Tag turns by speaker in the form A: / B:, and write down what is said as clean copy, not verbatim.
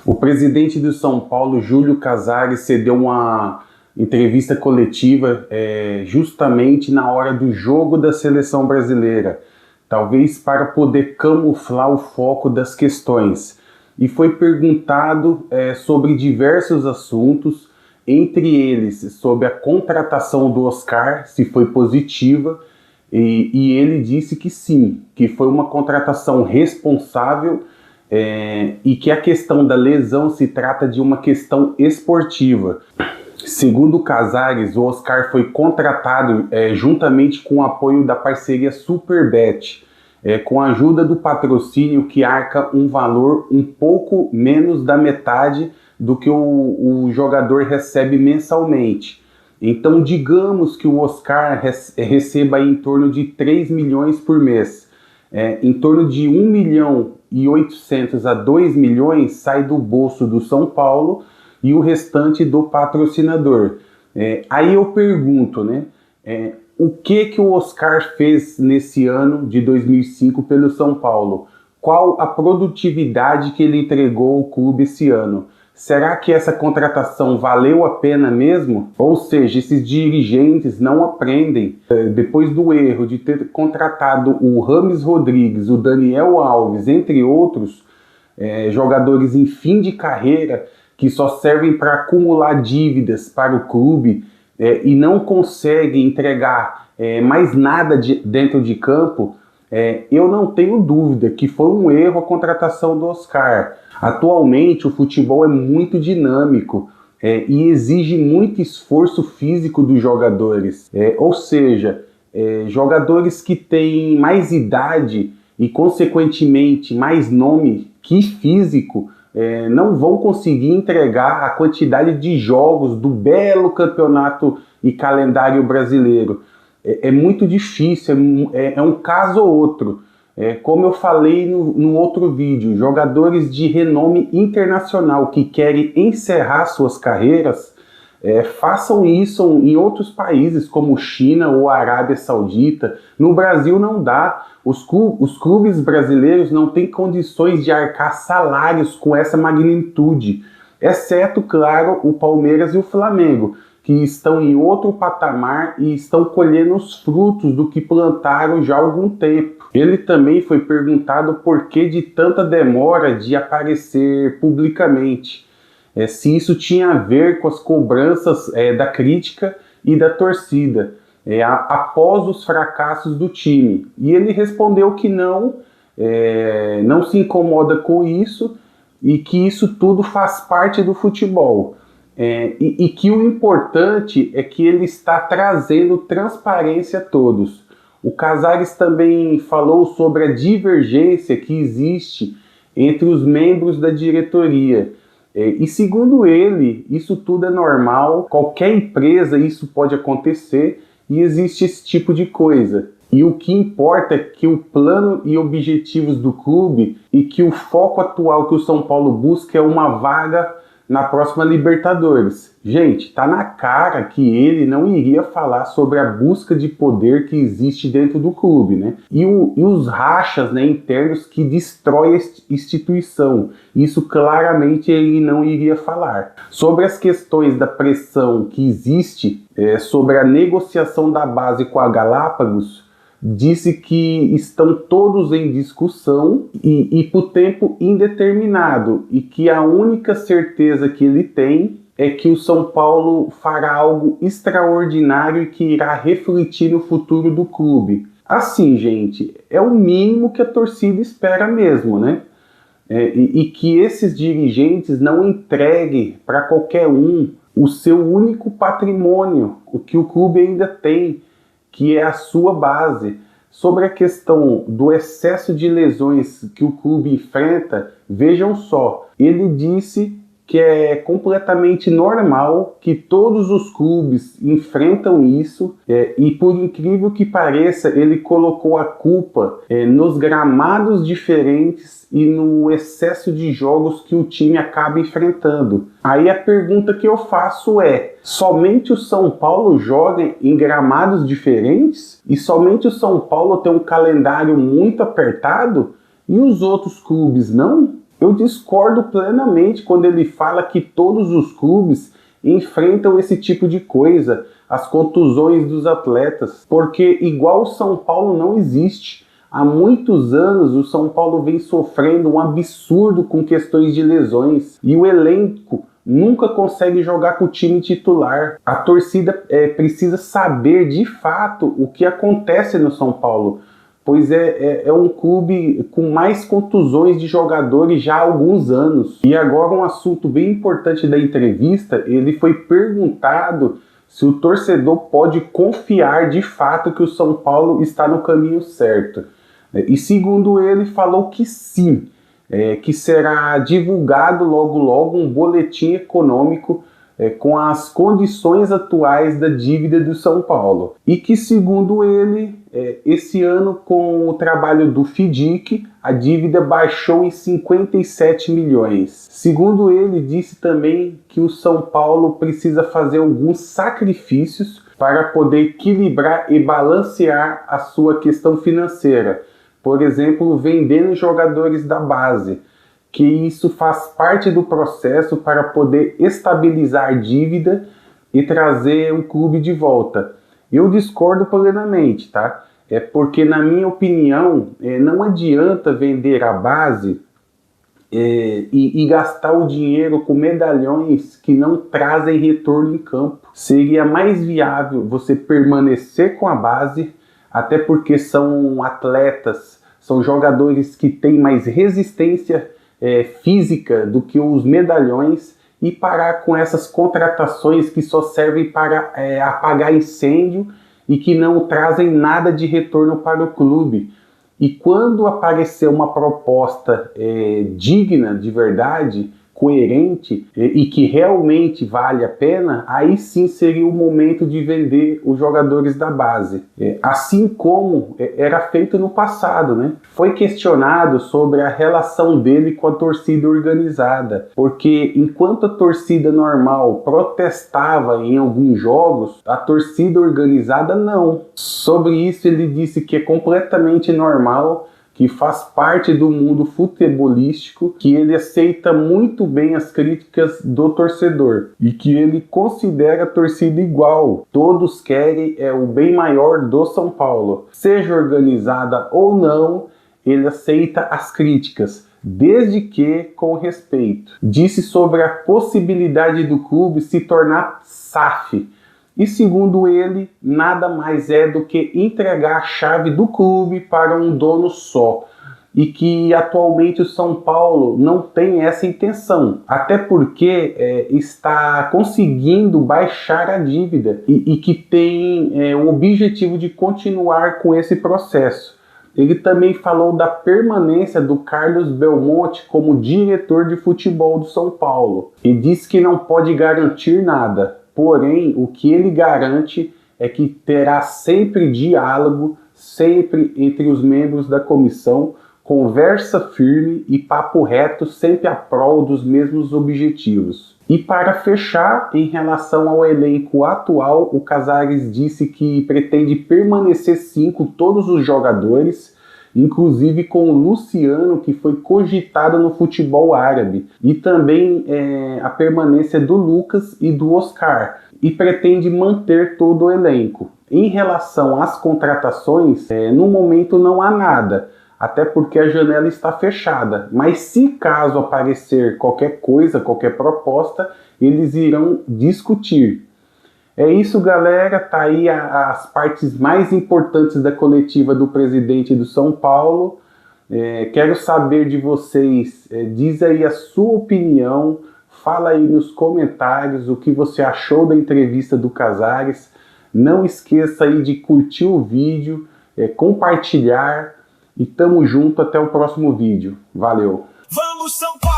A: O presidente do São Paulo, Júlio Casares, cedeu uma entrevista coletiva justamente na hora do jogo da seleção brasileira, talvez para poder camuflar o foco das questões. E foi perguntado sobre diversos assuntos, entre eles sobre a contratação do Oscar, se foi positiva, e ele disse que sim, que foi uma contratação responsável, e que a questão da lesão se trata de uma questão esportiva. Segundo Casares, o Oscar foi contratado juntamente com o apoio da parceria Superbet, com a ajuda do patrocínio que arca um valor um pouco menos da metade do que o jogador recebe mensalmente. Então, digamos que o Oscar receba em torno de 3 milhões por mês. Em torno de 1.800.000 a 2 milhões sai do bolso do São Paulo e o restante do patrocinador. Aí eu pergunto, né? O que o Oscar fez nesse ano de 2005 pelo São Paulo? Qual a produtividade que ele entregou ao clube esse ano? Será que essa contratação valeu a pena mesmo? Ou seja, esses dirigentes não aprendem. Depois do erro de ter contratado o Rames Rodrigues, o Daniel Alves, entre outros, jogadores em fim de carreira que só servem para acumular dívidas para o clube e não conseguem entregar mais nada dentro de campo, eu não tenho dúvida que foi um erro a contratação do Oscar. Atualmente o futebol é muito dinâmico e exige muito esforço físico dos jogadores, ou seja, jogadores que têm mais idade e consequentemente mais nome que físico não vão conseguir entregar a quantidade de jogos do belo campeonato e calendário brasileiro. É muito difícil, é um caso ou outro. Como eu falei no outro vídeo, jogadores de renome internacional que querem encerrar suas carreiras, façam isso em outros países como China ou Arábia Saudita. No Brasil não dá. Os clubes brasileiros não têm condições de arcar salários com essa magnitude, exceto, claro, o Palmeiras e o Flamengo, que estão em outro patamar e estão colhendo os frutos do que plantaram já há algum tempo. Ele também foi perguntado por que de tanta demora de aparecer publicamente, se isso tinha a ver com as cobranças da crítica e da torcida, após os fracassos do time. E ele respondeu que não se incomoda com isso e que isso tudo faz parte do futebol. E que o importante é que ele está trazendo transparência a todos. O Casares também falou sobre a divergência que existe entre os membros da diretoria. E segundo ele, isso tudo é normal, qualquer empresa isso pode acontecer e existe esse tipo de coisa. E o que importa é que o plano e objetivos do clube e que o foco atual que o São Paulo busca é uma vaga na próxima Libertadores. Gente, tá na cara que ele não iria falar sobre a busca de poder que existe dentro do clube, né? E os rachas, né, internos que destroem a instituição. Isso claramente ele não iria falar. Sobre as questões da pressão que existe sobre a negociação da base com a Galápagos, disse que estão todos em discussão e por tempo indeterminado, e que a única certeza que ele tem é que o São Paulo fará algo extraordinário e que irá refletir no futuro do clube. Assim, gente, é o mínimo que a torcida espera mesmo, né? E que esses dirigentes não entreguem para qualquer um o seu único patrimônio, o que o clube ainda tem, que é a sua base. Sobre a questão do excesso de lesões que o clube enfrenta, vejam só, ele disse que é completamente normal, que todos os clubes enfrentam isso, e por incrível que pareça, ele colocou a culpa nos gramados diferentes e no excesso de jogos que o time acaba enfrentando. Aí a pergunta que eu faço é: somente o São Paulo joga em gramados diferentes? E somente o São Paulo tem um calendário muito apertado? E os outros clubes não? Eu discordo plenamente quando ele fala que todos os clubes enfrentam esse tipo de coisa, as contusões dos atletas, porque igual o São Paulo não existe. Há muitos anos o São Paulo vem sofrendo um absurdo com questões de lesões e o elenco nunca consegue jogar com o time titular. A torcida precisa saber de fato o que acontece no São Paulo, pois é um clube com mais contusões de jogadores já há alguns anos. E agora um assunto bem importante da entrevista, ele foi perguntado se o torcedor pode confiar de fato que o São Paulo está no caminho certo. E segundo ele, falou que sim, que será divulgado logo logo um boletim econômico com as condições atuais da dívida do São Paulo. E que, segundo ele, esse ano, com o trabalho do FIDIC, a dívida baixou em 57 milhões. Segundo ele, disse também que o São Paulo precisa fazer alguns sacrifícios para poder equilibrar e balancear a sua questão financeira. Por exemplo, vendendo jogadores da base, que isso faz parte do processo para poder estabilizar a dívida e trazer o clube de volta. Eu discordo plenamente, tá? Porque, na minha opinião, não adianta vender a base e gastar o dinheiro com medalhões que não trazem retorno em campo. Seria mais viável você permanecer com a base, até porque são atletas, são jogadores que têm mais resistência física do que os medalhões, e parar com essas contratações que só servem para apagar incêndio e que não trazem nada de retorno para o clube. E quando aparecer uma proposta digna de verdade, coerente e que realmente vale a pena, aí sim seria o momento de vender os jogadores da base. Assim como era feito no passado, né? Foi questionado sobre a relação dele com a torcida organizada, porque enquanto a torcida normal protestava em alguns jogos, a torcida organizada não. Sobre isso ele disse que é completamente normal, que faz parte do mundo futebolístico, que ele aceita muito bem as críticas do torcedor e que ele considera a torcida igual. Todos querem o bem maior do São Paulo. Seja organizada ou não, ele aceita as críticas, desde que com respeito. Disse sobre a possibilidade do clube se tornar SAF. E segundo ele, nada mais é do que entregar a chave do clube para um dono só. E que atualmente o São Paulo não tem essa intenção. Até porque está conseguindo baixar a dívida e que tem o objetivo de continuar com esse processo. Ele também falou da permanência do Carlos Belmonte como diretor de futebol do São Paulo. E disse que não pode garantir nada. Porém, o que ele garante é que terá sempre diálogo, sempre entre os membros da comissão, conversa firme e papo reto, sempre a prol dos mesmos objetivos. E para fechar, em relação ao elenco atual, o Casares disse que pretende permanecer sim com todos os jogadores, inclusive com o Luciano, que foi cogitado no futebol árabe, e também a permanência do Lucas e do Oscar, e pretende manter todo o elenco. Em relação às contratações, no momento não há nada, até porque a janela está fechada, mas se caso aparecer qualquer coisa, qualquer proposta, eles irão discutir. É isso, galera, tá aí as partes mais importantes da coletiva do presidente do São Paulo. Quero saber de vocês, diz aí a sua opinião, fala aí nos comentários o que você achou da entrevista do Casares. Não esqueça aí de curtir o vídeo, compartilhar e tamo junto até o próximo vídeo. Valeu!
B: Vamos, São Paulo!